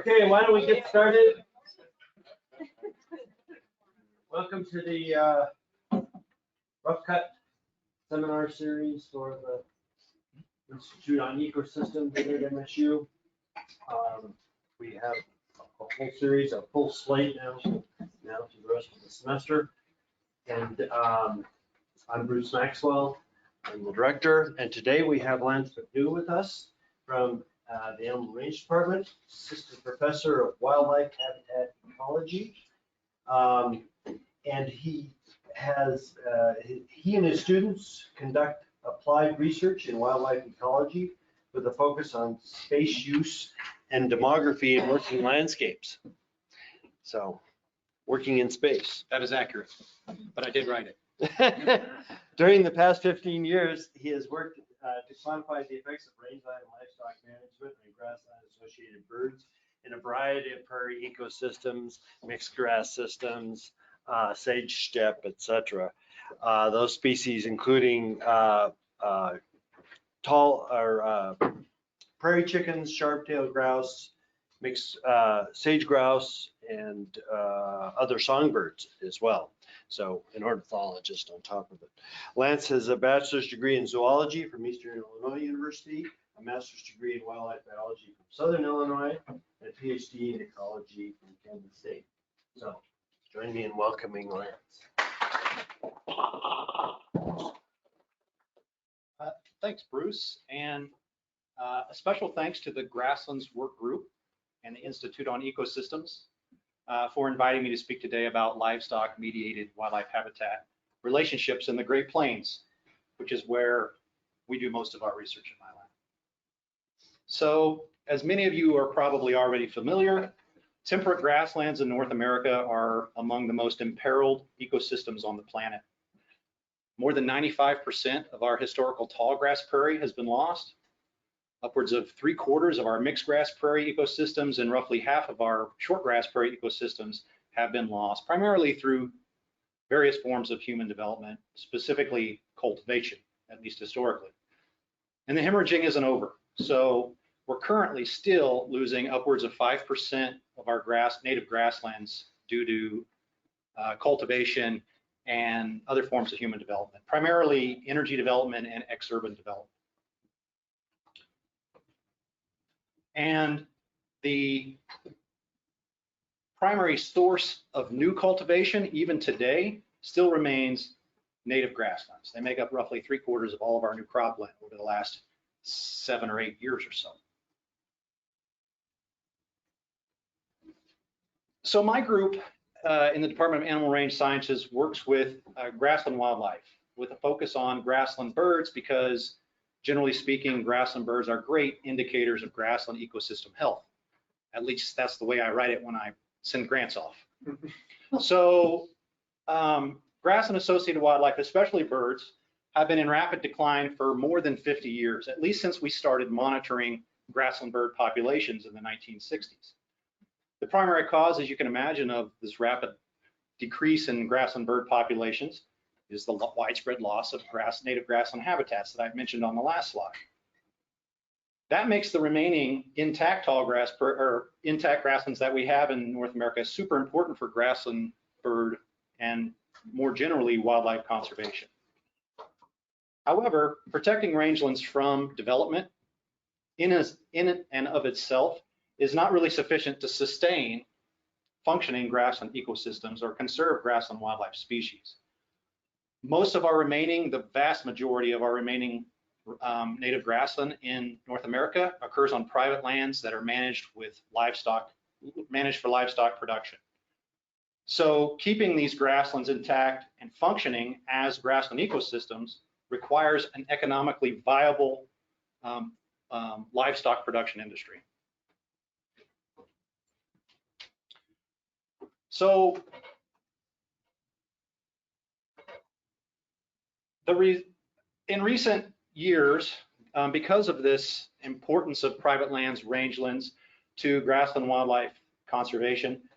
Okay, why don't we get started? Welcome to the Rough Cut seminar series for the Institute on Ecosystems here at MSU. We have a whole series, a full slate now for the rest of the semester. And I'm Bruce Maxwell. I'm the director, and today we have Lance McNew with us from the Animal Range Department, assistant professor of wildlife habitat ecology. And he and his students conduct applied research in wildlife ecology with a focus on space use and demography in working landscapes. So, working in space. That is accurate, but I did write it. During the past 15 years, he has worked to quantify the effects of rangeland and livestock management and grassland-associated birds in a variety of prairie ecosystems, mixed grass systems, sage steppe, etc. Those species including prairie-chickens, sharp-tailed grouse, mixed sage grouse, and other songbirds as well. So an ornithologist on top of it. Lance has a bachelor's degree in zoology from Eastern Illinois University, a master's degree in wildlife biology from Southern Illinois, and a PhD in ecology from Kansas State. So join me in welcoming Lance. Thanks, Bruce, and a special thanks to the Grasslands Work Group and the Institute on Ecosystems for inviting me to speak today about livestock-mediated wildlife habitat relationships in the Great Plains, which is where we do most of our research in my lab. So, as many of you are probably already familiar, temperate grasslands in North America are among the most imperiled ecosystems on the planet. More than 95% of our historical tallgrass prairie has been lost. Upwards of 3/4 of our mixed grass prairie ecosystems and roughly half of our shortgrass prairie ecosystems have been lost, primarily through various forms of human development, specifically cultivation, at least historically. And the hemorrhaging isn't over. So we're currently still losing upwards of 5% of our native grasslands due to cultivation and other forms of human development, primarily energy development and exurban development. And the primary source of new cultivation, even today, still remains native grasslands. They make up roughly 3/4 of all of our new cropland over the last 7 or 8 years or so. So my group in the Department of Animal Range Sciences works with grassland wildlife with a focus on grassland birds because, generally speaking, grassland birds are great indicators of grassland ecosystem health. At least that's the way I write it when I send grants off. So grassland-associated wildlife, especially birds, have been in rapid decline for more than 50 years, at least since we started monitoring grassland bird populations in the 1960s. The primary cause, as you can imagine, of this rapid decrease in grassland bird populations is the widespread loss of native grassland habitats that I mentioned on the last slide. That makes the remaining intact intact grasslands that we have in North America super important for grassland bird and more generally wildlife conservation. However, protecting rangelands from development in and of itself is not really sufficient to sustain functioning grassland ecosystems or conserve grassland wildlife species. The vast majority of our remaining native grassland in North America occurs on private lands that are managed for livestock production. So keeping these grasslands intact and functioning as grassland ecosystems requires an economically viable livestock production industry. So in recent years, because of this importance of private lands, rangelands to grassland wildlife conservation,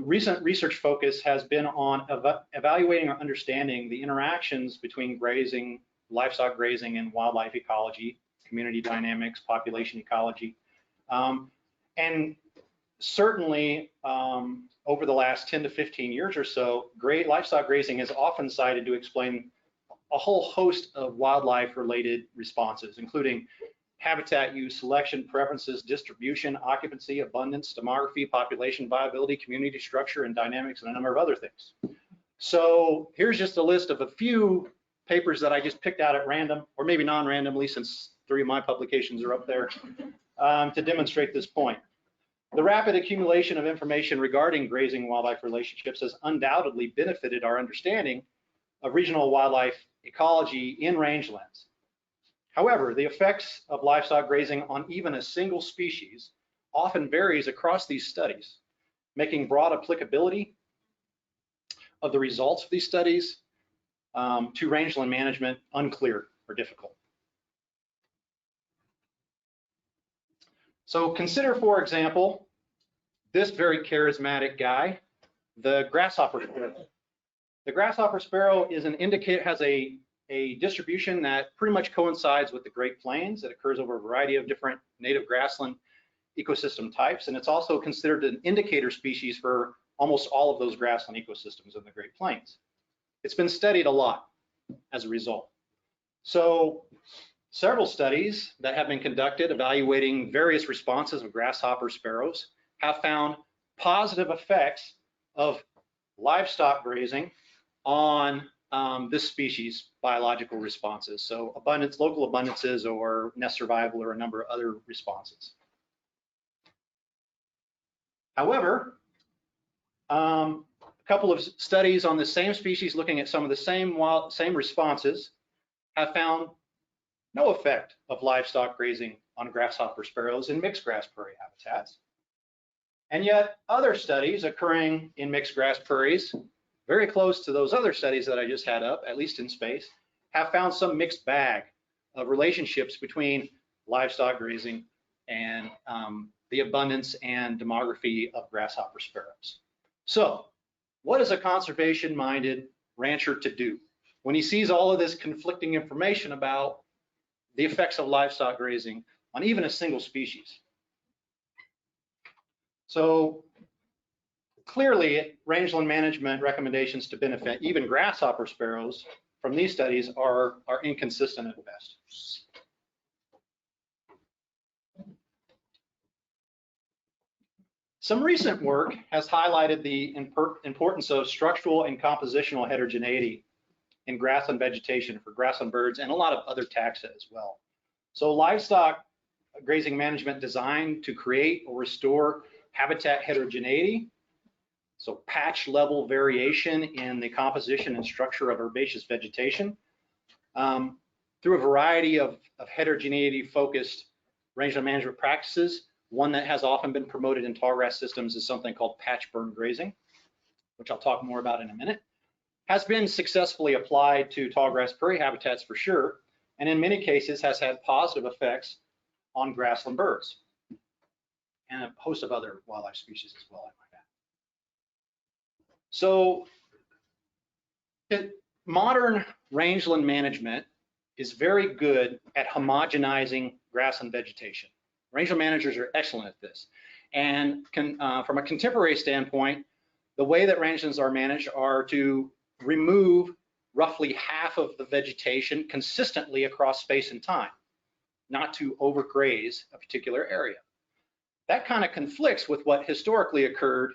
recent research focus has been on evaluating or understanding the interactions between grazing, livestock grazing, and wildlife ecology, community dynamics, population ecology, and certainly, over the last 10 to 15 years or so, livestock grazing is often cited to explain a whole host of wildlife-related responses, including habitat use, selection, preferences, distribution, occupancy, abundance, demography, population viability, community structure, and dynamics, and a number of other things. So here's just a list of a few papers that I just picked out at random, or maybe non-randomly, since 3 of my publications are up there, to demonstrate this point. The rapid accumulation of information regarding grazing wildlife relationships has undoubtedly benefited our understanding of regional wildlife ecology in rangelands. However, the effects of livestock grazing on even a single species often varies across these studies, making broad applicability of the results of these studies to rangeland management unclear or difficult. So consider, for example, this very charismatic guy, the Grasshopper Sparrow. The Grasshopper Sparrow is has a distribution that pretty much coincides with the Great Plains. It occurs over a variety of different native grassland ecosystem types, and it's also considered an indicator species for almost all of those grassland ecosystems in the Great Plains. It's been studied a lot as a result. So several studies that have been conducted evaluating various responses of grasshopper sparrows have found positive effects of livestock grazing on this species' biological responses. So abundance, local abundances, or nest survival, or a number of other responses. However, a couple of studies on the same species looking at some of the same responses have found no effect of livestock grazing on grasshopper sparrows in mixed grass prairie habitats. And yet other studies occurring in mixed grass prairies, very close to those other studies that I just had up, at least in space, have found some mixed bag of relationships between livestock grazing and the abundance and demography of grasshopper sparrows. So what is a conservation-minded rancher to do when he sees all of this conflicting information about the effects of livestock grazing on even a single species? So clearly, rangeland management recommendations to benefit even grasshopper sparrows from these studies are inconsistent at best. Some recent work has highlighted the importance of structural and compositional heterogeneity in grassland vegetation for grassland birds and a lot of other taxa as well. So livestock grazing management designed to create or restore habitat heterogeneity, so patch level variation in the composition and structure of herbaceous vegetation, through a variety of heterogeneity focused rangeland management practices. One that has often been promoted in tallgrass systems is something called patch burn grazing, which I'll talk more about in a minute. Has been successfully applied to tallgrass prairie habitats for sure, and in many cases has had positive effects on grassland birds and a host of other wildlife species as well, I might add. So modern rangeland management is very good at homogenizing grassland vegetation. Rangeland managers are excellent at this. And from a contemporary standpoint, the way that rangelands are managed are to remove roughly half of the vegetation consistently across space and time, not to overgraze a particular area. That kind of conflicts with what historically occurred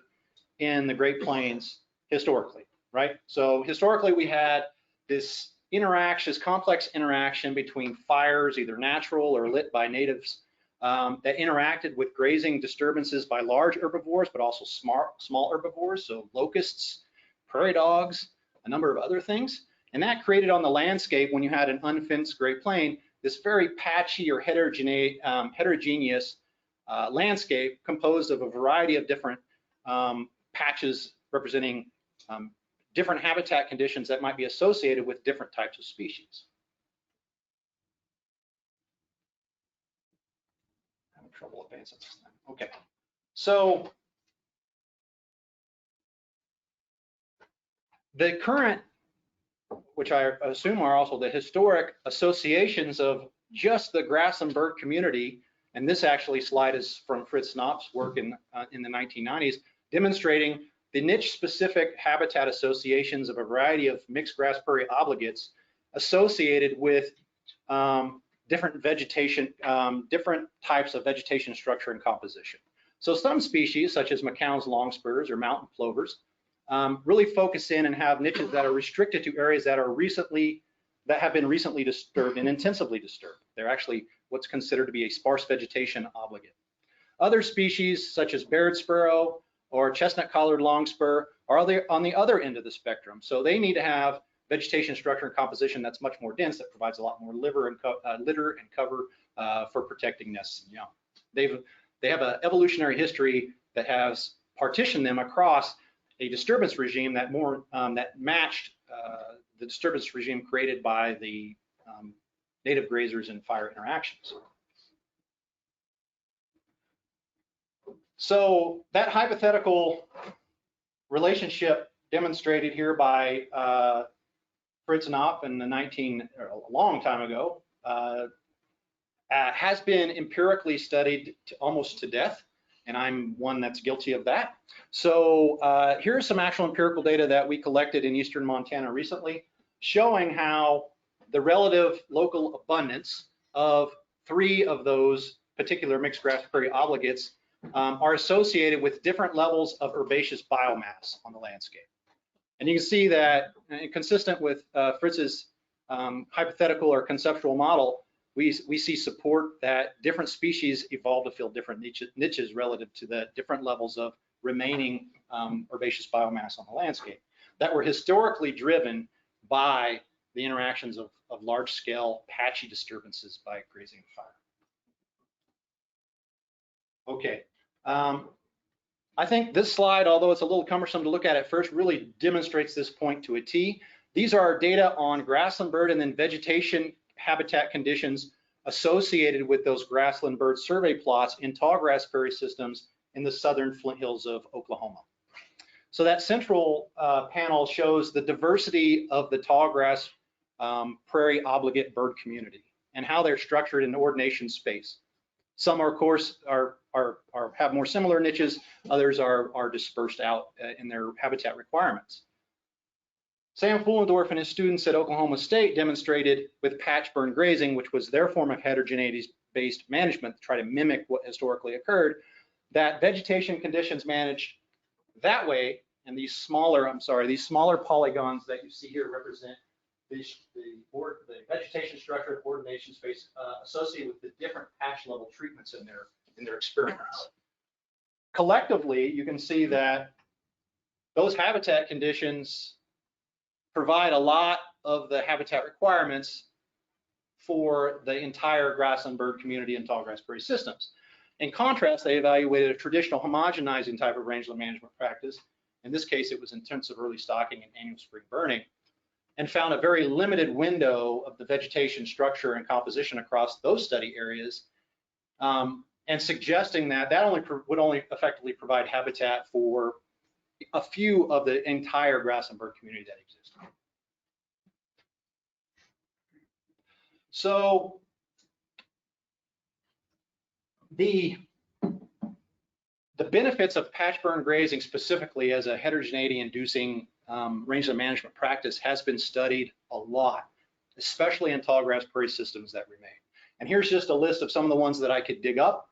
in the Great Plains historically, right? So historically we had this complex interaction between fires, either natural or lit by natives, that interacted with grazing disturbances by large herbivores, but also small herbivores, so locusts, prairie dogs, a number of other things. And that created on the landscape, when you had an unfenced Great Plain, this very patchy or heterogeneous landscape composed of a variety of different patches representing different habitat conditions that might be associated with different types of species. I'm having trouble advancing this thing. Okay, so the current, which I assume are also the historic associations of just the grassland bird community And this actually slide is from Fritz Knopp's work in the 1990s, demonstrating the niche-specific habitat associations of a variety of mixed grass prairie obligates associated with different vegetation, different types of vegetation structure and composition. So some species, such as McCown's longspurs or mountain plovers, really focus in and have niches that are restricted to areas that have been recently disturbed and intensively disturbed. They're actually what's considered to be a sparse vegetation obligate. Other species, such as Barred sparrow or chestnut-collared longspur, are on the other end of the spectrum. So they need to have vegetation structure and composition that's much more dense, that provides a lot more litter and cover for protecting nests and young. They have an evolutionary history that has partitioned them across a disturbance regime that matched the disturbance regime created by the native grazers and fire interactions. So that hypothetical relationship demonstrated here by Fritz Knopp in a long time ago has been empirically studied almost to death, and I'm one that's guilty of that. So here's some actual empirical data that we collected in eastern Montana recently, showing how the relative local abundance of 3 of those particular mixed grass prairie obligates are associated with different levels of herbaceous biomass on the landscape. And you can see that, consistent with Fritz's hypothetical or conceptual model, we see support that different species evolve to fill different niches relative to the different levels of remaining herbaceous biomass on the landscape that were historically driven by the interactions of large-scale patchy disturbances by grazing and fire. Okay, I think this slide, although it's a little cumbersome to look at first, really demonstrates this point to a T. These are data on grassland bird and then vegetation habitat conditions associated with those grassland bird survey plots in tallgrass prairie systems in the southern Flint Hills of Oklahoma. So that central panel shows the diversity of the tallgrass prairie obligate bird community and how they're structured in ordination space. Some are, of course, have more similar niches. Others are dispersed out in their habitat requirements. Sam Fuhlendorf and his students at Oklahoma State demonstrated with patch burn grazing, which was their form of heterogeneity-based management to try to mimic what historically occurred, that vegetation conditions managed that way, and these smaller polygons that you see here represent the vegetation structure and ordination space associated with the different patch level treatments in their experiments. Collectively, you can see that those habitat conditions provide a lot of the habitat requirements for the entire grassland bird community and tallgrass prairie systems. In contrast, they evaluated a traditional homogenizing type of rangeland management practice. In this case, it was intensive early stocking and annual spring burning, and found a very limited window of the vegetation structure and composition across those study areas, and suggesting that would only effectively provide habitat for a few of the entire grassland bird community that exists. So the benefits of patch burn grazing specifically as a heterogeneity inducing rangeland management practice has been studied a lot, especially in tallgrass prairie systems that remain. And here's just a list of some of the ones that I could dig up.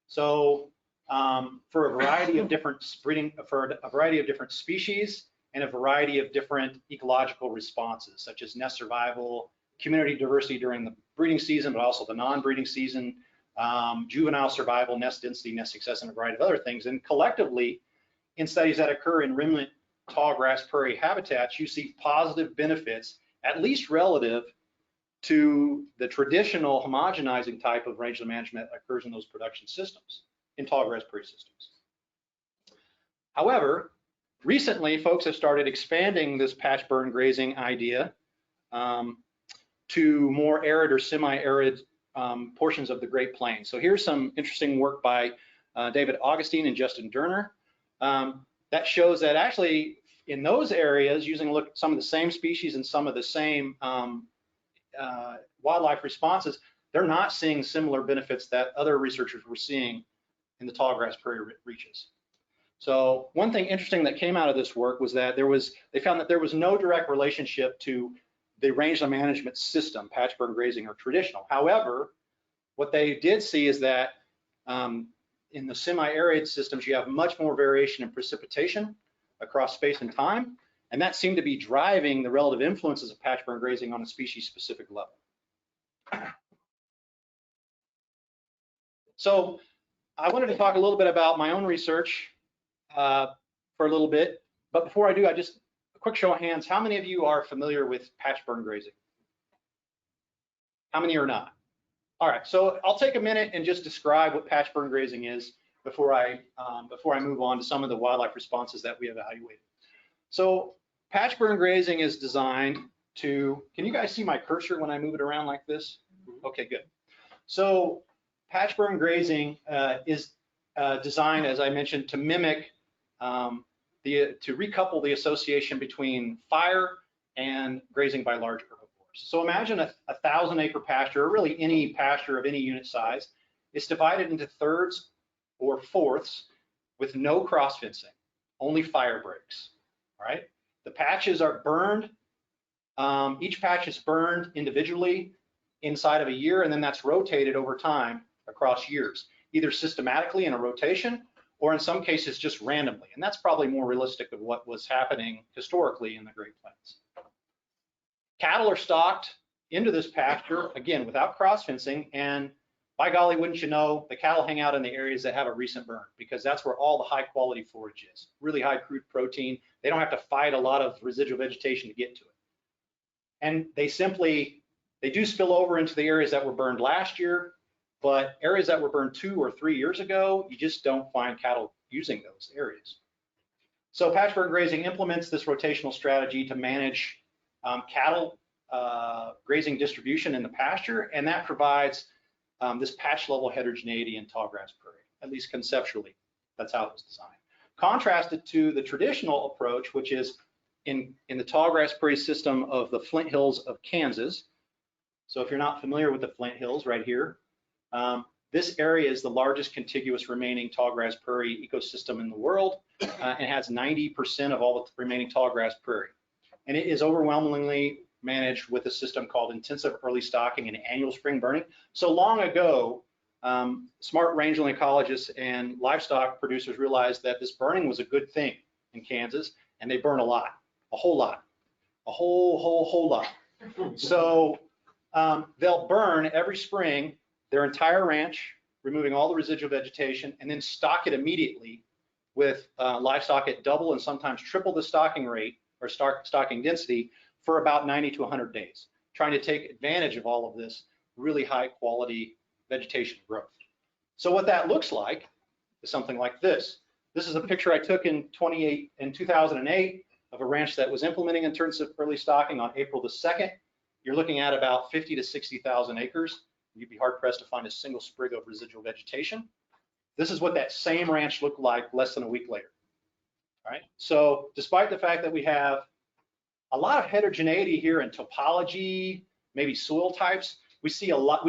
So for a variety of different species and a variety of different ecological responses, such as nest survival, community diversity during the breeding season, but also the non-breeding season, juvenile survival, nest density, nest success, and a variety of other things. And collectively, in studies that occur in rimland tallgrass prairie habitats, you see positive benefits, at least relative to the traditional homogenizing type of rangeland management that occurs in those production systems, in tallgrass prairie systems. However, recently, folks have started expanding this patch burn grazing idea to more arid or semi-arid portions of the Great Plains. So here's some interesting work by David Augustine and Justin Durner that shows that actually in those areas, using some of the same species and some of the same wildlife responses, they're not seeing similar benefits that other researchers were seeing in the tallgrass prairie reaches. So one thing interesting that came out of this work was that they found that there was no direct relationship to the rangeland management system, patchburn grazing or traditional. However, what they did see is that in the semi-arid systems, you have much more variation in precipitation across space and time, and that seemed to be driving the relative influences of patchburn grazing on a species-specific level. So I wanted to talk a little bit about my own research for a little bit, but before I do, a quick show of hands, how many of you are familiar with patchburn grazing? How many are not? All right, so I'll take a minute and just describe what patchburn grazing is before I move on to some of the wildlife responses that we evaluated. So patchburn grazing is designed to, can you guys see my cursor when I move it around like this? Okay, good. So patchburn grazing is designed, as I mentioned, to mimic, to recouple the association between fire and grazing by large herbivores. So imagine a 1,000-acre pasture, or really any pasture of any unit size. It's divided into thirds or fourths with no cross fencing, only fire breaks, right? The patches are burned. Each patch is burned individually inside of a year, and then that's rotated over time across years, either systematically in a rotation, or in some cases just randomly. And that's probably more realistic of what was happening historically in the Great Plains. Cattle are stocked into this pasture, again, without cross fencing, and by golly, wouldn't you know, the cattle hang out in the areas that have a recent burn, because that's where all the high quality forage is, really high crude protein. They don't have to fight a lot of residual vegetation to get to it. And they do spill over into the areas that were burned last year, but areas that were burned 2 or 3 years ago, you just don't find cattle using those areas. So patchburn grazing implements this rotational strategy to manage cattle grazing distribution in the pasture, and that provides this patch level heterogeneity in tallgrass prairie, at least conceptually. That's how it was designed. Contrasted to the traditional approach, which is in the tallgrass prairie system of the Flint Hills of Kansas. So if you're not familiar with the Flint Hills right here, this area is the largest contiguous remaining tallgrass prairie ecosystem in the world, and has 90% of all the remaining tallgrass prairie. And it is overwhelmingly managed with a system called intensive early stocking and annual spring burning. So long ago, smart rangeland ecologists and livestock producers realized that this burning was a good thing in Kansas, and they burn a lot, a whole lot, a whole lot. So they'll burn every spring their entire ranch, removing all the residual vegetation, and then stock it immediately with livestock at double and sometimes triple the stocking rate or stocking density for about 90 to 100 days, trying to take advantage of all of this really high quality vegetation growth. So what that looks like is something like this. This is a picture I took in 2008 of a ranch that was implementing intensive early stocking on April the 2nd. You're looking at about 50 to 60,000 acres. You'd be hard pressed to find a single sprig of residual vegetation. This is what that same ranch looked like less than a week later. All right. So despite the fact that we have a lot of heterogeneity here in topology, maybe soil types, we see a lot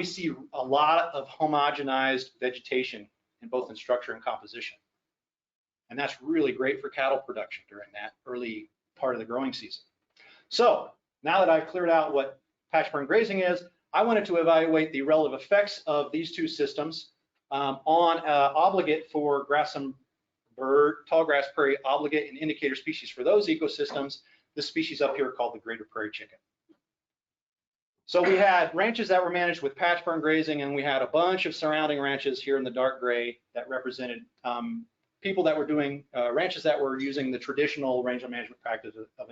of homogenized vegetation in both in structure and composition. And that's really great for cattle production during that early part of the growing season. So now that I've cleared out what patchburn grazing is, I wanted to evaluate the relative effects of these two systems on obligate for grassland bird, tallgrass prairie obligate and indicator species for those ecosystems. This species up here called the greater prairie chicken. So we had ranches that were managed with patchburn grazing, and we had a bunch of surrounding ranches here in the dark gray that represented people that were doing ranches that were using the traditional rangeland management practice of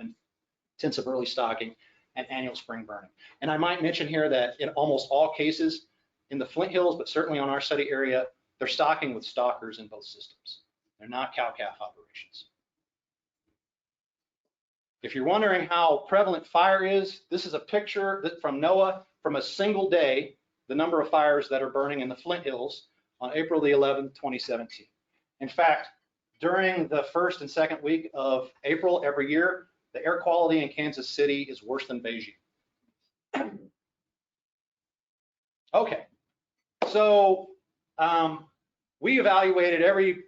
intensive early stocking and annual spring burning. And I might mention here that in almost all cases in the Flint Hills, but certainly on our study area, they're stocking with stockers in both systems. They're not cow-calf operations. If you're wondering how prevalent fire is, this is a picture from NOAA from a single day, the number of fires that are burning in the Flint Hills on April the 11th, 2017. In fact, during the first and second week of April every year, the air quality in Kansas City is worse than Beijing. Okay, so we evaluated every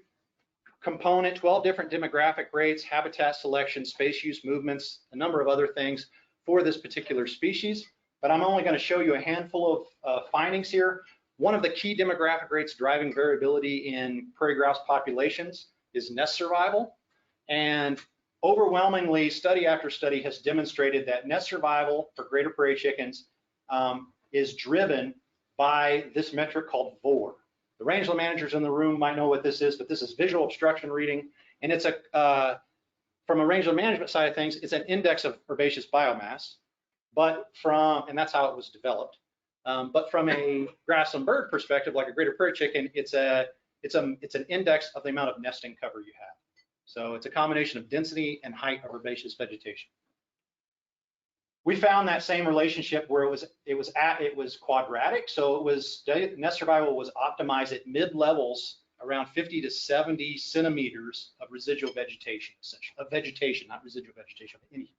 component, 12 different demographic rates, habitat selection, space use movements, a number of other things for this particular species, but I'm only going to show you a handful of findings here. One of the key demographic rates driving variability in prairie grouse populations is nest survival, and overwhelmingly, study after study has demonstrated that nest survival for greater prairie chickens is driven by this metric called VOR. The rangeland managers in the room might know what this is, but this is visual obstruction reading, and it's from a rangeland management side of things, it's an index of herbaceous biomass, and that's how it was developed. But from a grassland bird perspective, like a greater prairie chicken, it's an index of the amount of nesting cover you have. So it's a combination of density and height of herbaceous vegetation. We found that same relationship where it was quadratic. So nest survival was optimized at mid levels around 50 to 70 centimeters of residual vegetation, essentially, of vegetation, not residual vegetation, but any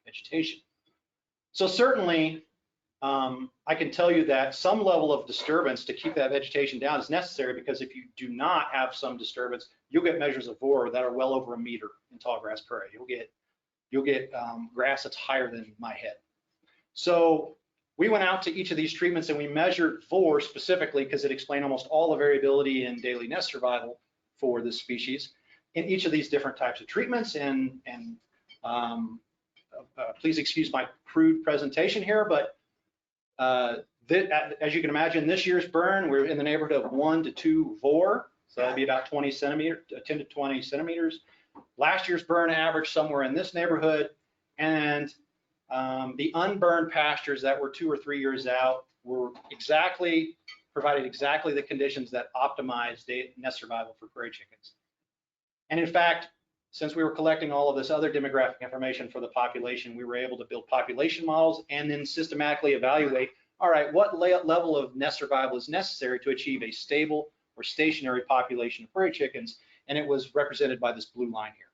vegetation. So certainly, I can tell you that some level of disturbance to keep that vegetation down is necessary, because if you do not have some disturbance, you'll get measures of VOR that are well over a meter in tallgrass prairie. You'll get grass that's higher than my head. So we went out to each of these treatments and we measured VOR specifically because it explained almost all the variability in daily nest survival for this species in each of these different types of treatments. And please excuse my crude presentation here, but as you can imagine, this year's burn, we're in the neighborhood of 1 to 2 VOR. So that'd be about 10 to 20 centimeters. Last year's burn average somewhere in this neighborhood, and the unburned pastures that were 2 or 3 years out provided exactly the conditions that optimized nest survival for prairie chickens. And in fact, since we were collecting all of this other demographic information for the population, we were able to build population models and then systematically evaluate, all right, what level of nest survival is necessary to achieve a stable or stationary population of prairie chickens, and it was represented by this blue line here.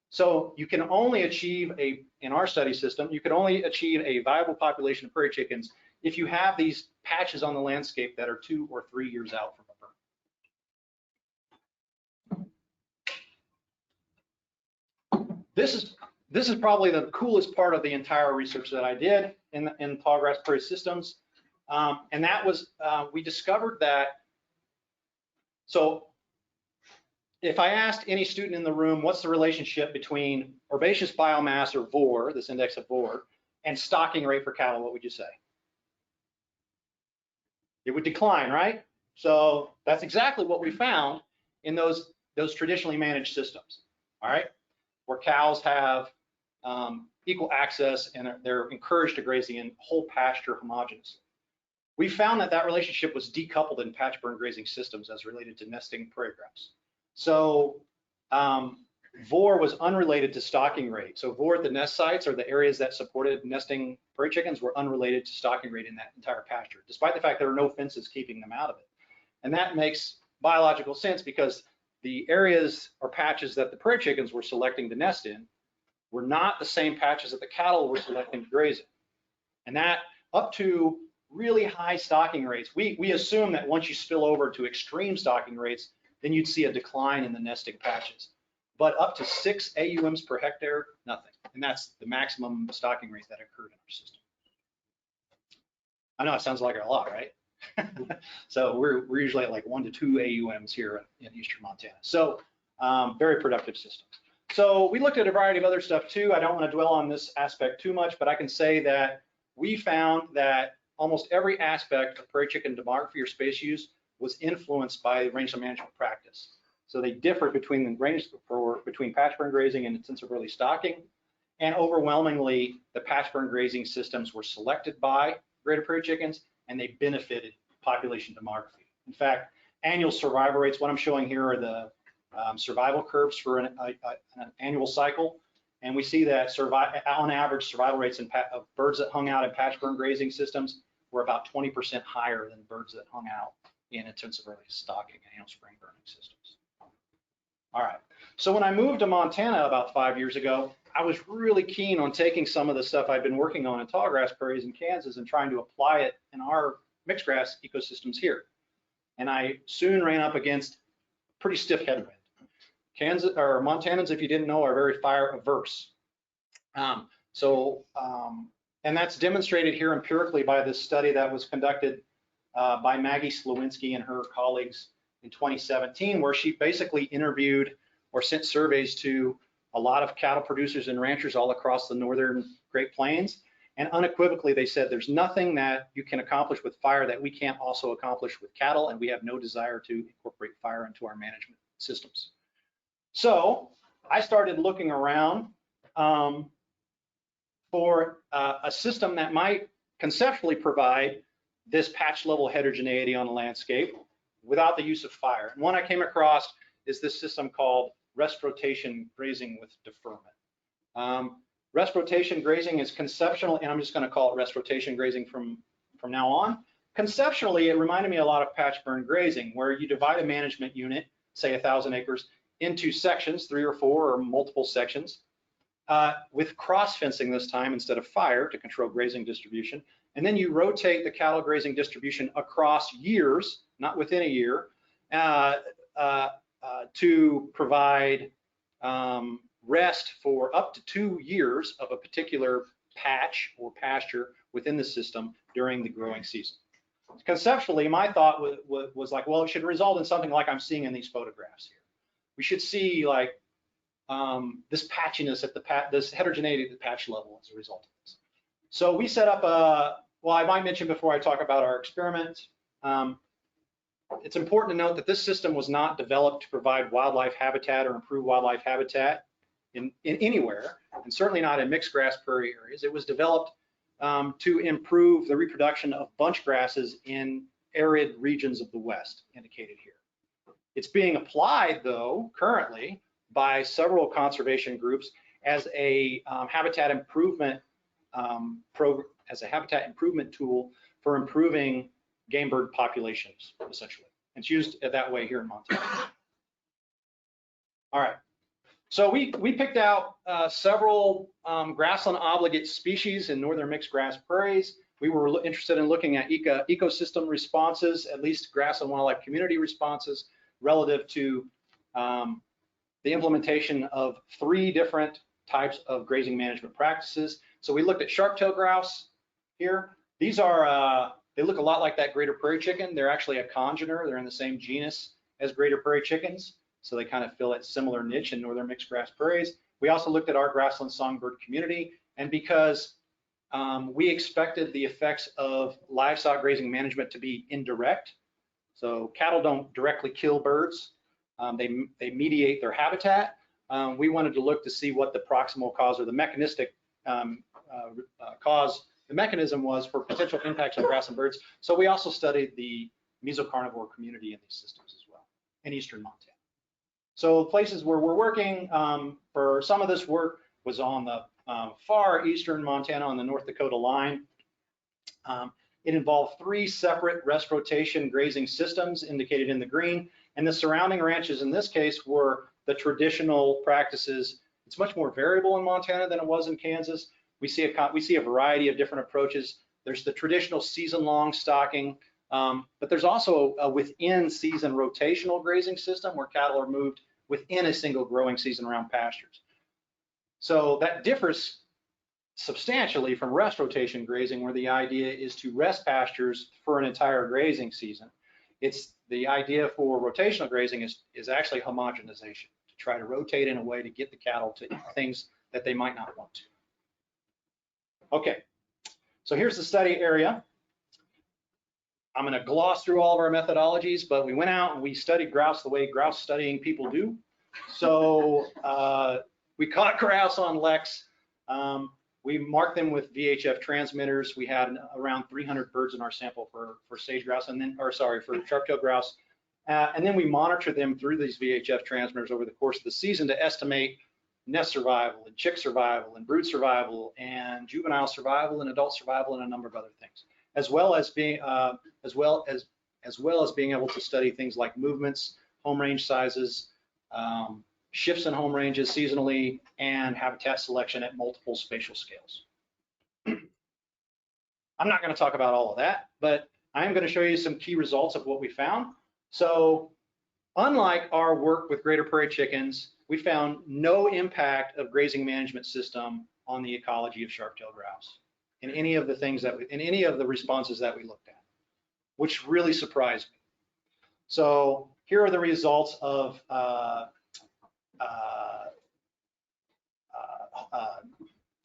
So you can only achieve in our study system, you can only achieve a viable population of prairie chickens if you have these patches on the landscape that are 2 or 3 years out from a burn. This is probably the coolest part of the entire research that I did in tallgrass prairie systems, and that was we discovered that. So if I asked any student in the room, what's the relationship between herbaceous biomass, or VOR, this index of VOR, and stocking rate for cattle, what would you say? It would decline, right? So that's exactly what we found in those traditionally managed systems, all right, where cows have equal access and they're encouraged to graze in whole pasture homogeneously. We found that relationship was decoupled in patch burn grazing systems as related to nesting prairie grouse. So VOR was unrelated to stocking rate. So VOR at the nest sites, or the areas that supported nesting prairie chickens, were unrelated to stocking rate in that entire pasture, despite the fact there were no fences keeping them out of it. And that makes biological sense, because the areas or patches that the prairie chickens were selecting to nest in were not the same patches that the cattle were selecting to graze in. And that up to really high stocking rates, we assume that once you spill over to extreme stocking rates, then you'd see a decline in the nesting patches. But up to 6 AUMs per hectare, nothing. And that's the maximum stocking rate that occurred in our system. I know it sounds like a lot, right? So we're usually at like 1 to 2 AUMs here in eastern Montana. So very productive systems. So we looked at a variety of other stuff too. I don't want to dwell on this aspect too much, but I can say that we found that almost every aspect of prairie chicken demography or space use was influenced by rangeland management practice. So they differ between patch burn grazing and intensive early stocking, and overwhelmingly the patch burn grazing systems were selected by greater prairie chickens, and they benefited population demography. In fact, annual survival rates, what I'm showing here are the survival curves for an annual cycle, and we see that on average survival rates of birds that hung out in patch burn grazing systems were about 20% higher than birds that hung out in intensive early stocking and annual spring burning systems. All right, so when I moved to Montana about 5 years ago, I was really keen on taking some of the stuff I'd been working on in tallgrass prairies in Kansas and trying to apply it in our mixed grass ecosystems here. And I soon ran up against pretty stiff headwind. Kansas or Montanans, if you didn't know, are very fire averse. And that's demonstrated here empirically by this study that was conducted by Maggie Slowinski and her colleagues in 2017, where she basically interviewed or sent surveys to a lot of cattle producers and ranchers all across the northern Great Plains. And unequivocally, they said there's nothing that you can accomplish with fire that we can't also accomplish with cattle, and we have no desire to incorporate fire into our management systems. So I started looking around for a system that might conceptually provide this patch level heterogeneity on the landscape without the use of fire. And one I came across is this system called rest rotation grazing with deferment. Rest rotation grazing is conceptual, and I'm just going to call it rest rotation grazing from now on. Conceptually, it reminded me a lot of patch burn grazing, where you divide a management unit, say 1,000 acres, into sections, 3 or 4 or multiple sections, with cross fencing this time instead of fire to control grazing distribution. And then you rotate the cattle grazing distribution across years, not within a year, to provide rest for up to 2 years of a particular patch or pasture within the system during the growing season. Conceptually, my thought was like, well, it should result in something like I'm seeing in these photographs here. We should see like this patchiness at this heterogeneity at the patch level as a result of this. So we set up well, I might mention before I talk about our experiment, it's important to note that this system was not developed to provide wildlife habitat or improve wildlife habitat in anywhere, and certainly not in mixed grass prairie areas. It was developed to improve the reproduction of bunch grasses in arid regions of the West, indicated here. It's being applied, though, currently by several conservation groups as a habitat improvement tool for improving game bird populations, essentially. It's used that way here in Montana. All right. So we picked out several grassland obligate species in northern mixed grass prairies. We were interested in looking at ecosystem responses, at least grassland wildlife community responses, relative to the implementation of 3 different types of grazing management practices. So we looked at sharp-tailed grouse here. These are, they look a lot like that greater prairie chicken. They're actually a congener. They're in the same genus as greater prairie chickens. So they kind of fill a similar niche in northern mixed grass prairies. We also looked at our grassland songbird community, and because we expected the effects of livestock grazing management to be indirect, so cattle don't directly kill birds, they mediate their habitat. We wanted to look to see what the proximal cause or the mechanistic cause, the mechanism was for potential impacts on grassland birds. So we also studied the mesocarnivore community in these systems as well in eastern Montana. So places where we're working for some of this work was on the far eastern Montana on the North Dakota line. It involved 3 separate rest rotation grazing systems indicated in the green, and the surrounding ranches in this case were the traditional practices. It's much more variable in Montana than it was in Kansas. We see a variety of different approaches. There's the traditional season-long stocking, but there's also a within-season rotational grazing system where cattle are moved within a single growing season around pastures. So that differs substantially from rest rotation grazing, where the idea is to rest pastures for an entire grazing season. It's the idea for rotational grazing is actually homogenization, to try to rotate in a way to get the cattle to eat things that they might not want to. Okay, so here's the study area. I'm going to gloss through all of our methodologies, but we went out and we studied grouse the way grouse studying people do. So we caught grouse on Lex. We marked them with VHF transmitters. We had around 300 birds in our sample for sage grouse, and then, or sorry, for sharp-tailed grouse. And then we monitored them through these VHF transmitters over the course of the season to estimate nest survival and chick survival and brood survival and juvenile survival and adult survival and a number of other things, as well as being able to study things like movements, home range sizes, shifts in home ranges seasonally, and habitat selection at multiple spatial scales. I'm not going to talk about all of that, but I'm going to show you some key results of what we found. So unlike our work with greater prairie chickens, we found no impact of grazing management system on the ecology of sharp-tailed grouse in any of the things that in any of the responses that we looked at, which really surprised me. So here are the results of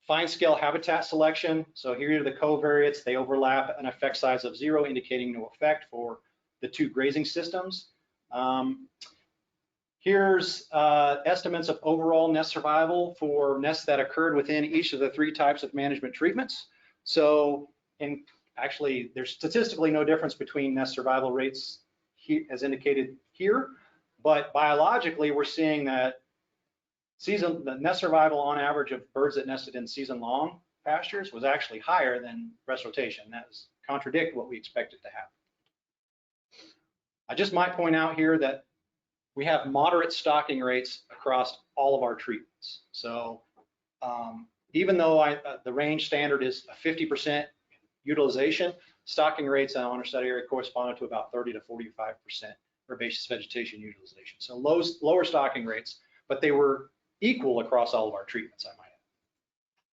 fine scale habitat selection. So here are the covariates. They overlap an effect size of 0, indicating no effect for the 2 grazing systems. Here's estimates of overall nest survival for nests that occurred within each of the 3 types of management treatments. So actually, there's statistically no difference between nest survival rates as indicated here, but biologically, we're seeing that the nest survival on average of birds that nested in season-long pastures was actually higher than rest rotation. That was contradict what we expected to happen. I just might point out here that we have moderate stocking rates across all of our treatments. So even though the range standard is a 50% utilization, stocking rates on our study area corresponded to about 30 to 45% herbaceous vegetation utilization. So lower stocking rates, but they were equal across all of our treatments, I might add.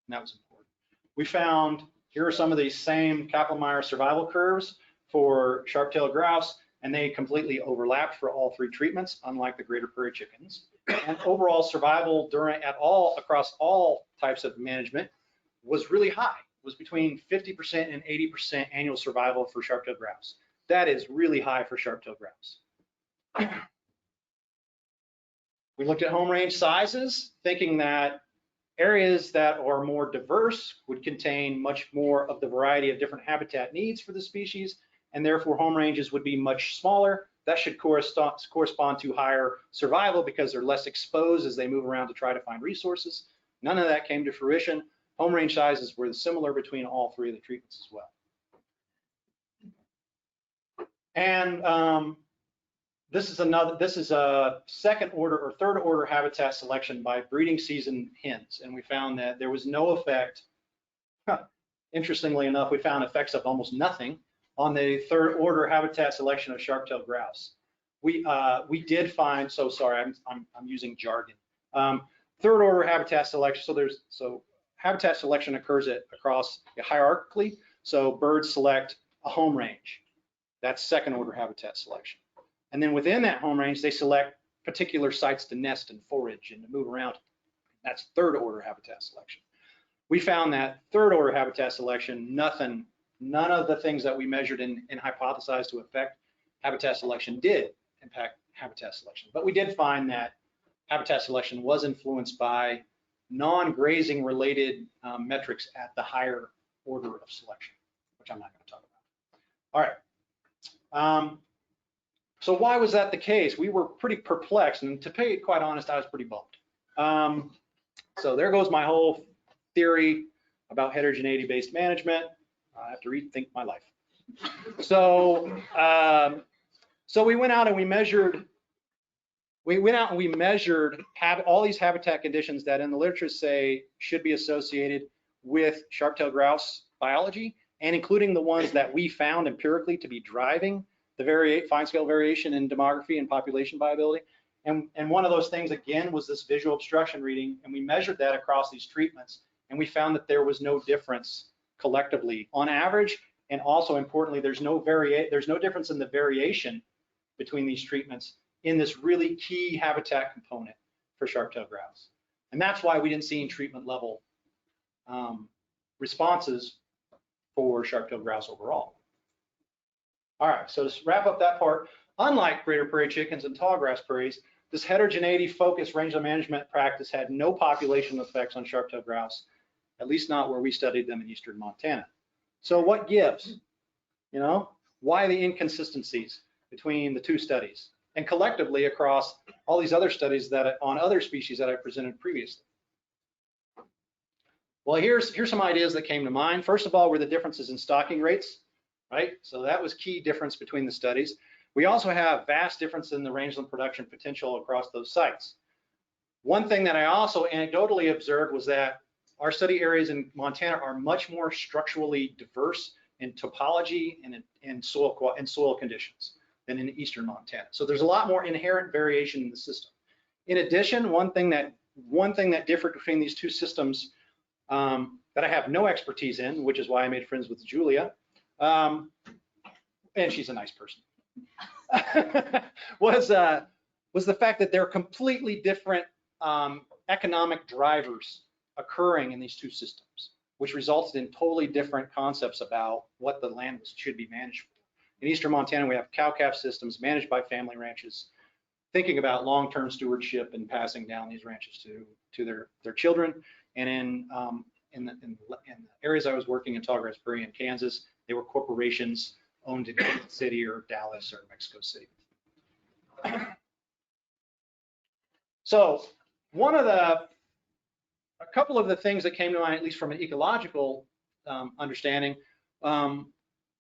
And that was important. We found, here are some of these same Kaplan-Meier survival curves for sharp-tailed grouse, and they completely overlapped for all 3 treatments, unlike the greater prairie chickens. And overall survival across all types of management was really high. It was between 50% and 80% annual survival for sharp-tailed grouse. That is really high for sharp-tailed grouse. We looked at home range sizes, thinking that areas that are more diverse would contain much more of the variety of different habitat needs for the species, and therefore home ranges would be much smaller. That should correspond to higher survival because they're less exposed as they move around to try to find resources. None of that came to fruition. Home range sizes were similar between all 3 of the treatments as well. And this is a second order or third order habitat selection by breeding season hens, and we found that there was no effect. Interestingly enough, we found effects of almost nothing on the third order habitat selection of sharp-tailed grouse. We did find, so sorry, I'm using jargon. Third order habitat selection. So habitat selection occurs across hierarchically. So birds select a home range. That's second order habitat selection. And then within that home range, they select particular sites to nest and forage and to move around. That's third order habitat selection. We found that third order habitat selection, none of the things that we measured and hypothesized to affect habitat selection did impact habitat selection. But we did find that habitat selection was influenced by non-grazing related metrics at the higher order of selection, which I'm not going to talk about. All right. So why was that the case? We were pretty perplexed, and to be quite honest, I was pretty bummed. So there goes my whole theory about heterogeneity-based management. I have to rethink my life. So, so we went out and we measured. All these habitat conditions that in the literature say should be associated with sharp-tailed grouse biology, and including the ones that we found empirically to be driving the fine scale variation in demography and population viability. And one of those things, again, was this visual obstruction reading, and we measured that across these treatments, and we found that there was no difference collectively on average, and also importantly, there's no difference in the variation between these treatments in this really key habitat component for sharp-tailed grouse. And that's why we didn't see in treatment level responses for sharp-tailed grouse overall. All right, so to wrap up that part, unlike greater prairie chickens and tallgrass prairies, this heterogeneity focused rangeland management practice had no population effects on sharp-tailed grouse, at least not where we studied them in eastern Montana. So what gives? You know, why the inconsistencies between the 2 studies and collectively across all these other studies that on other species that I presented previously? Well, here's some ideas that came to mind. First of all, were the differences in stocking rates, right? So that was key difference between the studies. We also have vast difference in the rangeland production potential across those sites. One thing that I also anecdotally observed was that our study areas in Montana are much more structurally diverse in topology and in soil conditions than in eastern Montana. So there's a lot more inherent variation in the system. In addition, one thing that differed between these two systems that I have no expertise in, which is why I made friends with Julia, and she's a nice person, was the fact that there are completely different economic drivers occurring in these two systems, which resulted in totally different concepts about what the land should be managed for. In eastern Montana, we have cow-calf systems managed by family ranches, thinking about long-term stewardship and passing down these ranches to their children. And in the areas I was working in Tallgrass, Prairie, in Kansas, they were corporations owned in Kansas City or Dallas or Mexico City. So a couple of the things that came to mind, at least from an ecological understanding,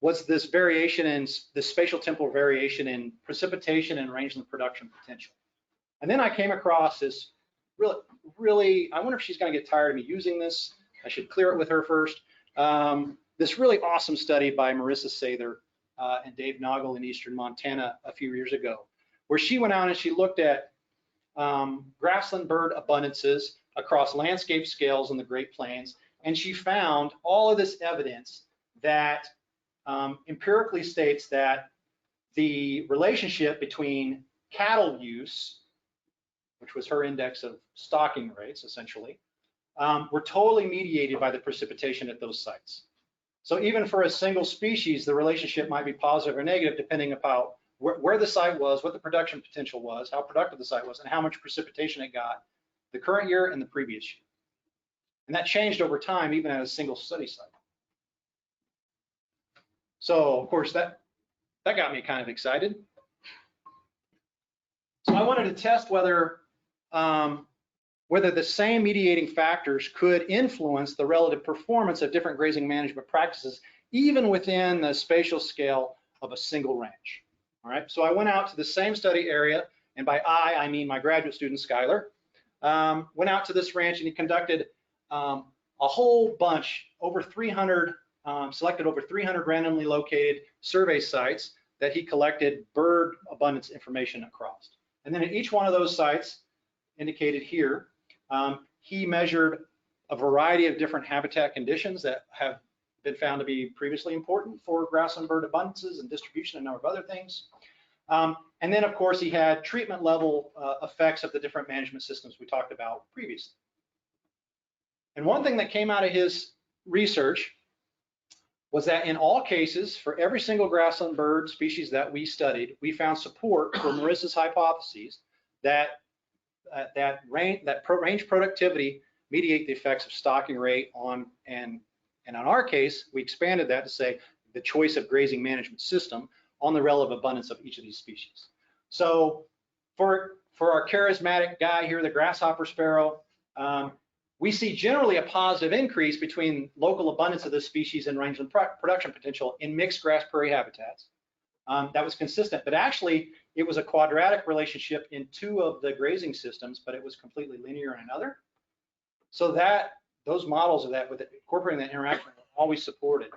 was this variation in the spatial temporal variation in precipitation and rangeland production potential. And then I came across this really, I wonder if she's going to get tired of me using this. I should clear it with her first. This really awesome study by Marissa Sather and Dave Noggle in eastern Montana a few years ago, where she went out and she looked at grassland bird abundances across landscape scales in the Great Plains, and she found all of this evidence that empirically states that the relationship between cattle use, which was her index of stocking rates essentially, were totally mediated by the precipitation at those sites. So even for a single species, the relationship might be positive or negative depending upon where the site was, what the production potential was, how productive the site was, and how much precipitation it got the current year and the previous year. And that changed over time, even at a single study site. So of course that got me kind of excited. So I wanted to test whether the same mediating factors could influence the relative performance of different grazing management practices, even within the spatial scale of a single ranch. All right, so I went out to the same study area, and by I mean my graduate student, Skylar, went out to this ranch and he conducted a whole bunch, over 300, selected over 300 randomly located survey sites that he collected bird abundance information across. And then at each one of those sites, indicated here, he measured a variety of different habitat conditions that have been found to be previously important for grassland bird abundances and distribution and a number of other things. And then of course he had treatment level effects of the different management systems we talked about previously. And one thing that came out of his research was that in all cases, for every single grassland bird species that we studied, we found support for Marissa's hypotheses that range productivity mediate the effects of stocking rate on, and in our case, we expanded that to say the choice of grazing management system on the relative abundance of each of these species. So for our charismatic guy here, the Grasshopper Sparrow, we see generally a positive increase between local abundance of this species and rangeland production potential in mixed grass prairie habitats. That was consistent, but actually it was a quadratic relationship in two of the grazing systems, but it was completely linear in another. So that those models of that, with incorporating that interaction, were always supported.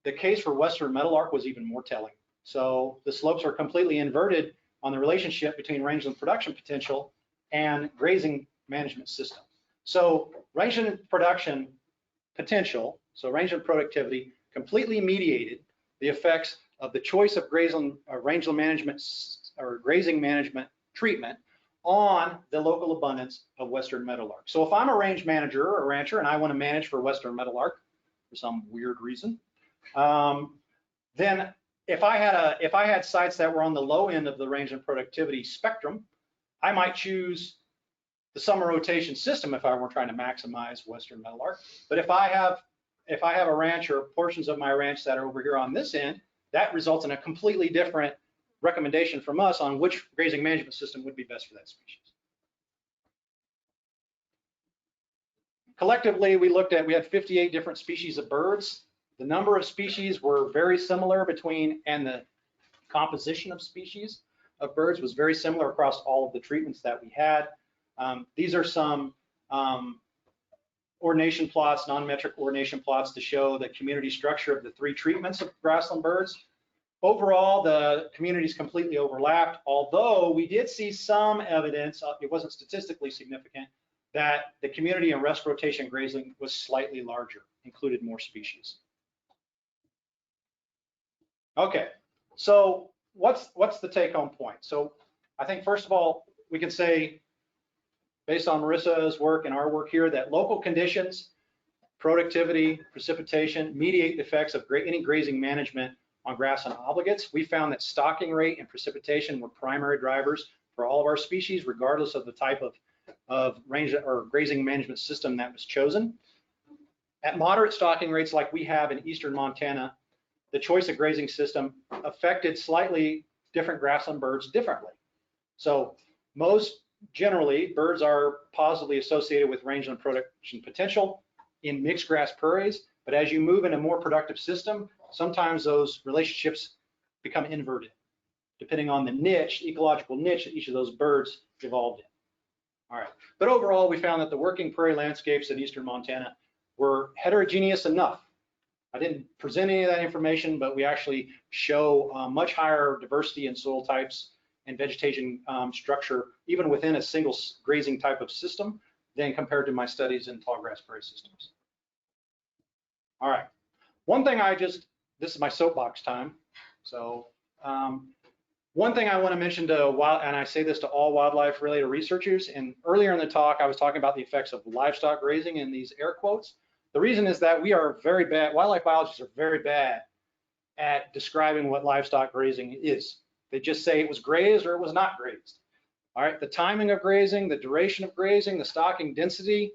The case for western meadowlark was even more telling. So the slopes are completely inverted on the relationship between rangeland production potential and grazing management system. So rangeland production potential, so rangeland productivity, completely mediated the effects of the choice of rangeland management or grazing management treatment on the local abundance of western meadowlark. So if I'm a range manager or a rancher and I want to manage for western meadowlark for some weird reason, then if I had sites that were on the low end of the rangeland productivity spectrum, I might choose the summer rotation system if I were trying to maximize western meadowlark. But if I have a ranch or portions of my ranch that are over here on this end, that results in a completely different recommendation from us on which grazing management system would be best for that species. Collectively, we had 58 different species of birds. The number of species were very similar between, and the composition of species of birds was very similar across all of the treatments that we had. These are some ordination plots, non-metric ordination plots to show the community structure of the 3 treatments of grassland birds. Overall, the communities completely overlapped, although we did see some evidence, it wasn't statistically significant, that the community in rest rotation grazing was slightly larger, included more species. Okay, so what's the take-home point? So I think first of all, we can say, based on Marissa's work and our work here, that local conditions, productivity, precipitation, mediate the effects of any grazing management on grassland obligates. We found that stocking rate and precipitation were primary drivers for all of our species, regardless of the type of range or grazing management system that was chosen. At moderate stocking rates like we have in eastern Montana, the choice of grazing system affected slightly different grassland birds differently. So most generally, birds are positively associated with rangeland production potential in mixed grass prairies, but as you move in a more productive system, sometimes those relationships become inverted, depending on the niche, ecological niche that each of those birds evolved in. All right, but overall, we found that the working prairie landscapes in eastern Montana were heterogeneous enough. I didn't present any of that information, but we actually show much higher diversity in soil types and vegetation structure, even within a single grazing type of system, than compared to my studies in tallgrass prairie systems. All right, one thing this is my soapbox time. So one thing I want to mention to and I say this to all wildlife related researchers, and earlier in the talk, I was talking about the effects of livestock grazing in these air quotes. The reason is that we are very bad, wildlife biologists are very bad at describing what livestock grazing is. They just say it was grazed or it was not grazed. All right, the timing of grazing, the duration of grazing, the stocking density,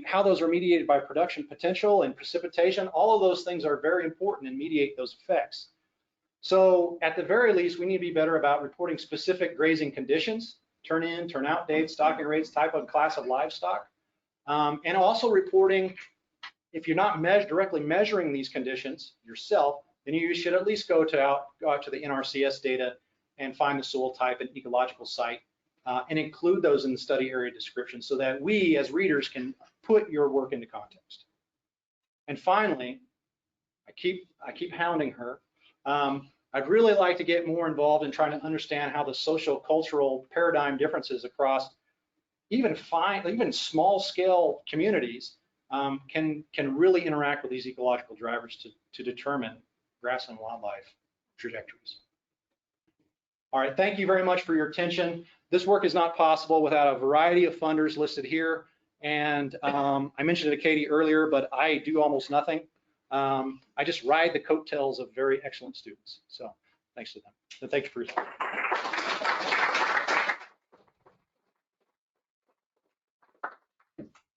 how those are mediated by production potential and precipitation, all of those things are very important and mediate those effects. So at the very least, we need to be better about reporting specific grazing conditions, turn in, turn out dates, stocking rates, type of class of livestock, and also reporting, if you're not directly measuring these conditions yourself, then you should at least go out to the NRCS data and find the soil type and ecological site and include those in the study area description so that we as readers can put your work into context. And finally, I keep hounding her. I'd really like to get more involved in trying to understand how the social cultural paradigm differences across even small scale communities can really interact with these ecological drivers to determine grassland wildlife trajectories. All right, thank you very much for your attention. This work is not possible without a variety of funders listed here. And I mentioned it to Katie earlier, but I do almost nothing. I just ride the coattails of very excellent students. So thanks to them. And thanks for your time.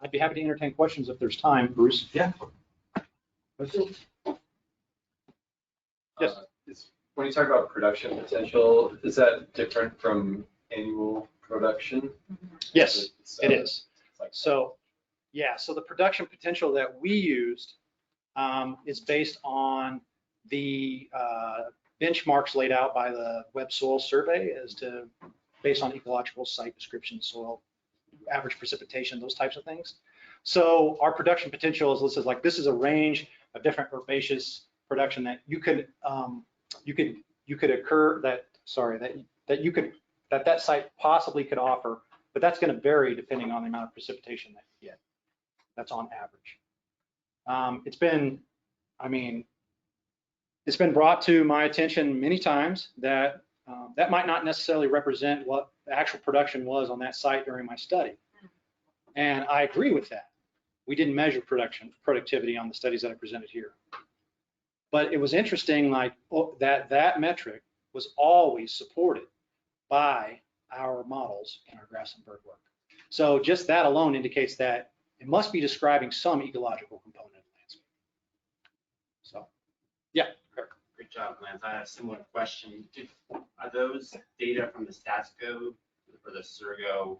I'd be happy to entertain questions if there's time, Bruce. Yeah. Yes. When you talk about production potential, is that different from annual production? Yes, it is. Like So, yeah, so the production potential that we used is based on the benchmarks laid out by the Web Soil Survey based on ecological site description, soil, average precipitation, those types of things. So our production potential is listed like this is a range of different herbaceous production that that site possibly could offer, but that's going to vary depending on the amount of precipitation that you get. That's on average. It's been brought to my attention many times that that might not necessarily represent what the actual production was on that site during my study. And I agree with that. We didn't measure productivity on the studies that I presented here. But it was interesting, like that metric was always supported by our models in our grassland bird work. So just that alone indicates that it must be describing some ecological component of the landscape. So, yeah. Great job, Lance. I have a similar question. Are those data from the StatsCo or the Surgo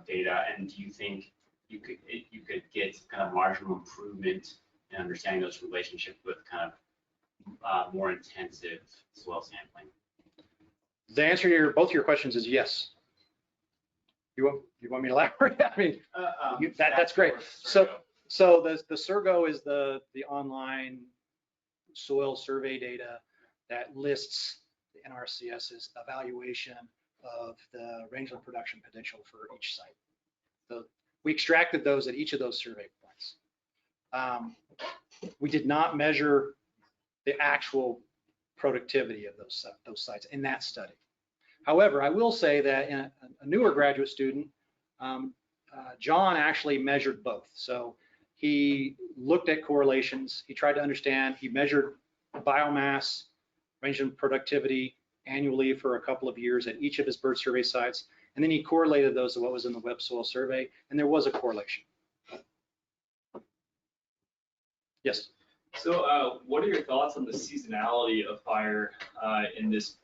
data, and do you think you could get kind of marginal improvement in understanding those relationships with kind of more intensive soil sampling? The answer to both your questions is yes. You want me to elaborate? I mean, that's Stats great. or So, Surgo. so the Surgo is the online soil survey data that lists the NRCS's evaluation of the rangeland production potential for each site. So we extracted those at each of those survey points. We did not measure the actual productivity of those sites in that study. However, I will say that in a newer graduate student, John actually measured both. So he looked at correlations. He tried to understand. He measured biomass, rangeland productivity annually for a couple of years at each of his bird survey sites. And then he correlated those to what was in the web soil survey. And there was a correlation. Yes. So what are your thoughts on the seasonality of fire in this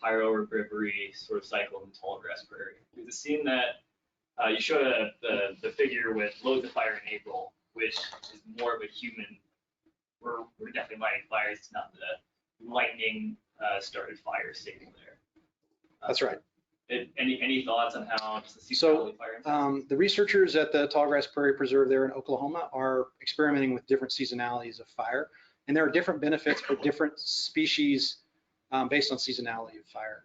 pyro-herbivory sort of cycle in the Tallgrass Prairie? Because it seemed that you showed the figure with loads of fire in April, which is more of a human, we're definitely lighting fires, it's not the lightning started fire sitting there. That's right. Any thoughts on how the seasonality So of fire? the researchers at the Tallgrass Prairie Preserve there in Oklahoma are experimenting with different seasonalities of fire. And there are different benefits for different species based on seasonality of fire.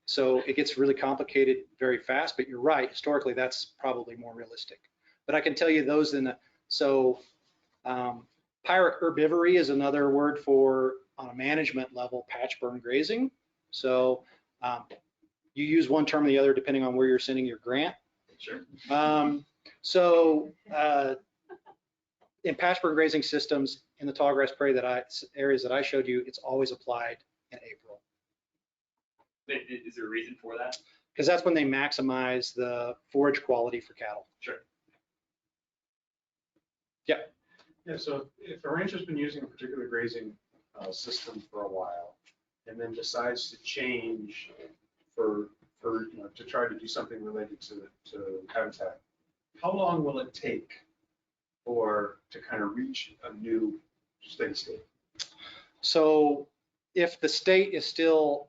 So it gets really complicated very fast, but you're right, historically that's probably more realistic. But I can tell you those pyro-herbivory is another word for, on a management level, patch burn grazing. So you use one term or the other depending on where you're sending your grant. Sure. In patch burn grazing systems in the Tallgrass Prairie areas that I showed you, it's always applied in April. Is there a reason for that? Because that's when they maximize the forage quality for cattle. Sure. Yeah. Yeah, so if a rancher's been using a particular grazing system for a while and then decides to change for to try to do something related to habitat, how long will it take to kind of reach a new steady state? So if the state is still,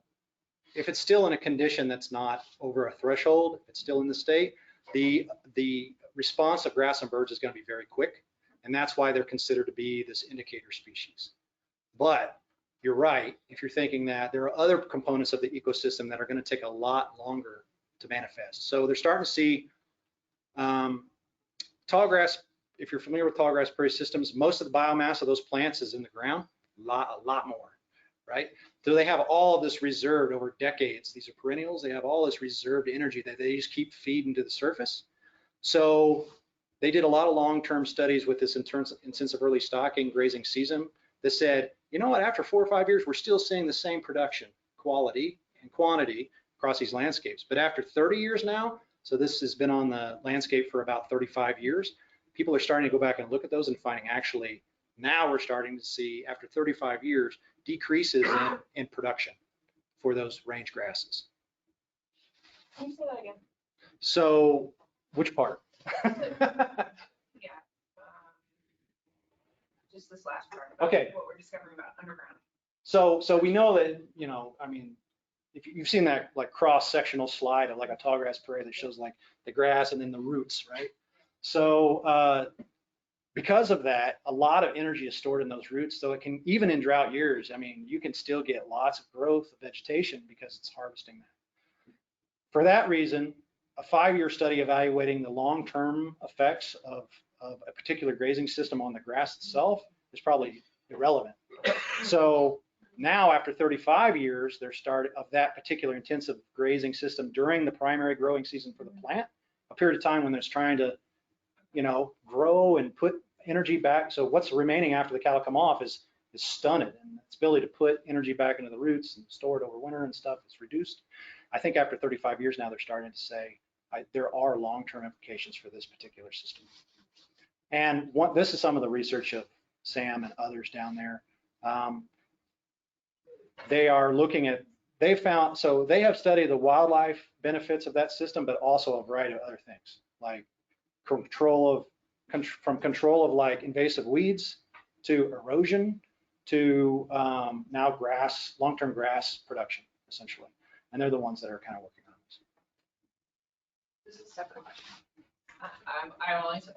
if it's still in a condition that's not over a threshold, if it's still in the state, the response of grassland birds is going to be very quick. And that's why they're considered to be this indicator species. But you're right, if you're thinking that there are other components of the ecosystem that are going to take a lot longer to manifest. So they're starting to see tallgrass. If you're familiar with tallgrass prairie systems, most of the biomass of those plants is in the ground, a lot more, right? So they have all of this reserved over decades. These are perennials. They have all this reserved energy that they just keep feeding to the surface. So they did a lot of long-term studies with this intensive early stocking grazing season that said, you know what, after 4 or 5 years, we're still seeing the same production quality and quantity across these landscapes. But after 30 years now, so this has been on the landscape for about 35 years, people are starting to go back and look at those and finding actually, now we're starting to see after 35 years, decreases in production for those range grasses. Can you say that again? So which part? Yeah. Just this last part. About Okay. What we're discovering about underground. So we know that, you know, I mean, if you've seen that like cross-sectional slide of like a tallgrass prairie that shows like the grass and then the roots, right? So because of that, a lot of energy is stored in those roots. So it can, even in drought years, I mean, you can still get lots of growth of vegetation because it's harvesting that. For that reason, a 5-year study evaluating the long-term effects of a particular grazing system on the grass itself is probably irrelevant. So now after 35 years, they're started of that particular intensive grazing system during the primary growing season for the plant, a period of time when it's trying to, you know, grow and put energy back. So what's remaining after the cattle come off is stunted, and its ability to put energy back into the roots and store it over winter and stuff is reduced. I think after 35 years now, they're starting to say there are long-term implications for this particular system. And this is some of the research of Sam and others down there. They are looking at, they have studied the wildlife benefits of that system, but also a variety of other things, like from control of like invasive weeds to erosion to now grass, long-term grass production, essentially. And they're the ones that are kind of working on this. This is a separate question. I'm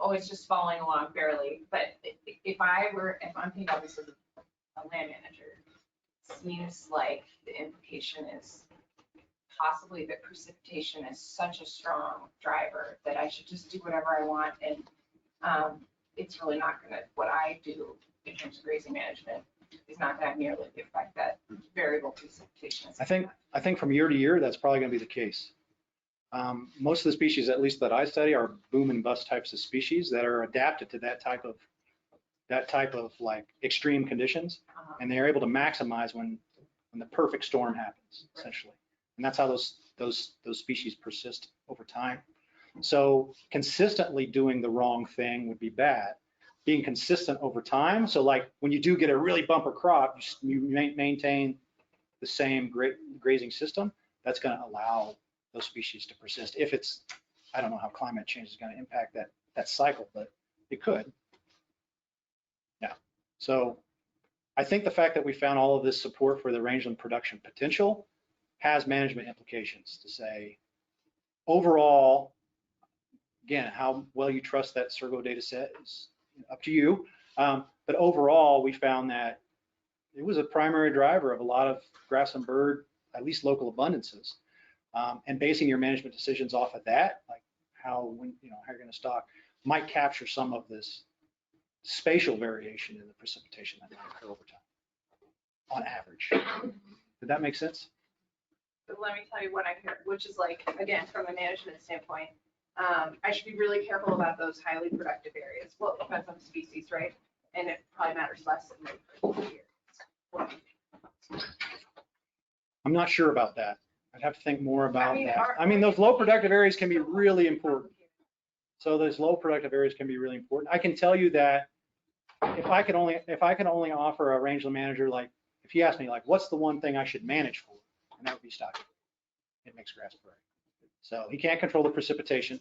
always just following along barely, but if I'm thinking about this as a land manager, it seems like the implication is possibly that precipitation is such a strong driver that I should just do whatever I want, and it's really not gonna, what I do in terms of grazing management is not gonna have nearly the effect that variable precipitation is. I think from year to year, that's probably gonna be the case. Most of the species, at least that I study, are boom and bust types of species that are adapted to that type of like extreme conditions, and they're able to maximize when the perfect storm happens, essentially. And that's how those species persist over time. So consistently doing the wrong thing would be bad. Being consistent over time, so like when you do get a really bumper crop, you maintain the same grazing system, that's going to allow those species to persist. If it's, I don't know how climate change is going to impact that cycle, but it could. Yeah. So I think the fact that we found all of this support for the rangeland production potential has management implications to say, overall, again, how well you trust that Surgo data set is up to you. But overall, we found that it was a primary driver of a lot of grass and bird, at least local abundances. And basing your management decisions off of that, like how you're going to stock, might capture some of this spatial variation in the precipitation that might occur over time, on average. Did that make sense? But let me tell you what I hear, which is like, again, from a management standpoint, I should be really careful about those highly productive areas. Well, it depends on the species, right? And it probably matters less in the year. I'm not sure about that. I'd have to think more about that. I mean, those low productive areas can be really important. So those low productive areas can be really important. I can tell you that if I could only offer a rangeland manager, like if he asked me like, what's the one thing I should manage for? And that would be stocking in mixed grass prairie. So he can't control the precipitation.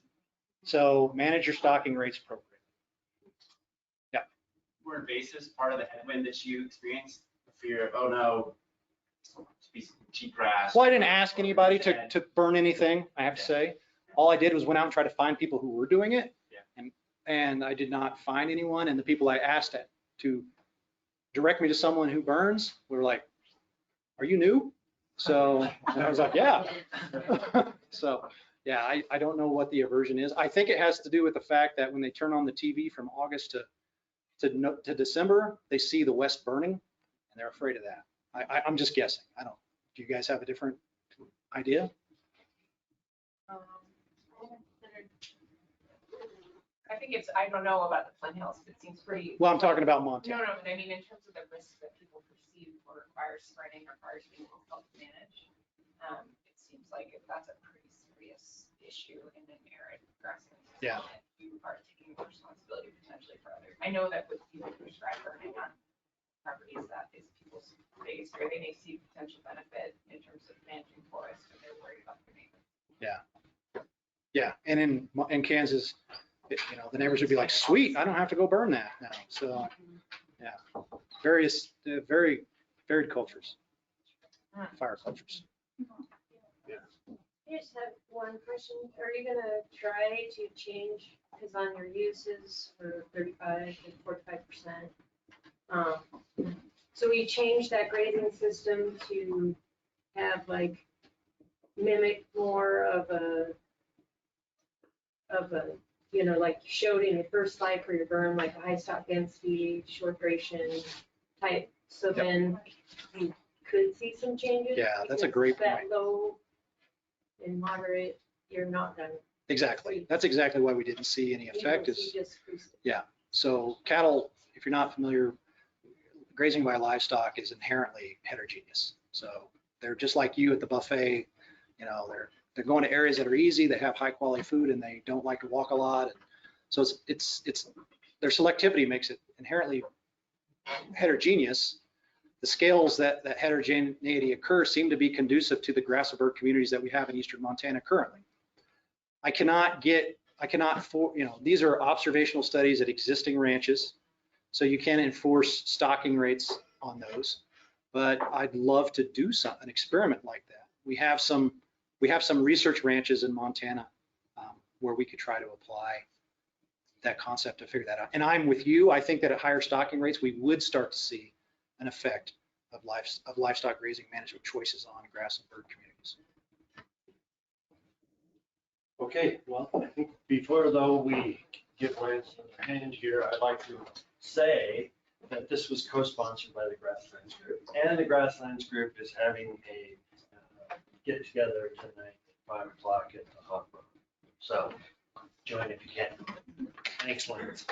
So manage your stocking rates appropriately. Yeah. Were invasives part of the headwind that you experienced? The fear of, oh no, cheap grass. Well, I didn't ask anybody to burn anything, I have to say. All I did was went out and tried to find people who were doing it. Yeah. And I did not find anyone. And the people I asked to direct me to someone who burns were like, are you new? So and I was like, yeah. So yeah, I don't know what the aversion is. I think it has to do with the fact that when they turn on the TV from August to December, they see the west burning and they're afraid of that. I'm just guessing. I don't. Do you guys have a different idea? I think I don't know about the Flint Hills. It seems pretty. Well, I'm talking about Montana. No, but I mean, in terms of the risks that people perceive or require spreading, requires being able to manage, it seems like if that's a pretty serious issue in an arid grassland system, Yeah. you are taking responsibility potentially for others. I know that with people prescribed burning on properties, that is people's biggest fear. They may see potential benefit in terms of managing forest, but they're worried about their neighbors. Yeah. Yeah. And in Kansas, the neighbors would be like, sweet, I don't have to go burn that now. So yeah, various, very varied cultures, fire cultures. I just have one question. Are you gonna try to change, because on your uses for 35 to 45%, so we changed that grazing system to have like mimic more of a like you showed in your first slide for your burn, like a high stock density, short duration type. So Yep. then you could see some changes. Yeah, that's a because great that point. low and moderate, you're not gonna. Exactly. That's exactly why we didn't see any effect. So cattle, if you're not familiar, grazing by livestock is inherently heterogeneous. So they're just like you at the buffet. They're going to areas that are easy, they have high quality food, and they don't like to walk a lot. And so it's their selectivity makes it inherently heterogeneous. The scales that heterogeneity occurs seem to be conducive to the grass and bird communities that we have in eastern Montana currently. These are observational studies at existing ranches, so you can't enforce stocking rates on those. But I'd love to do an experiment like that. We have some research ranches in Montana where we could try to apply that concept to figure that out. And I'm with you. I think that at higher stocking rates, we would start to see an effect of livestock grazing management choices on grass and bird communities. Okay, well, I think before though we give Lance a hand here, I'd like to say that this was co-sponsored by the Grasslands Group, and the Grasslands Group is having a get together tonight at 5 o'clock at the Hot Room. So join if you can. Thanks, Lance.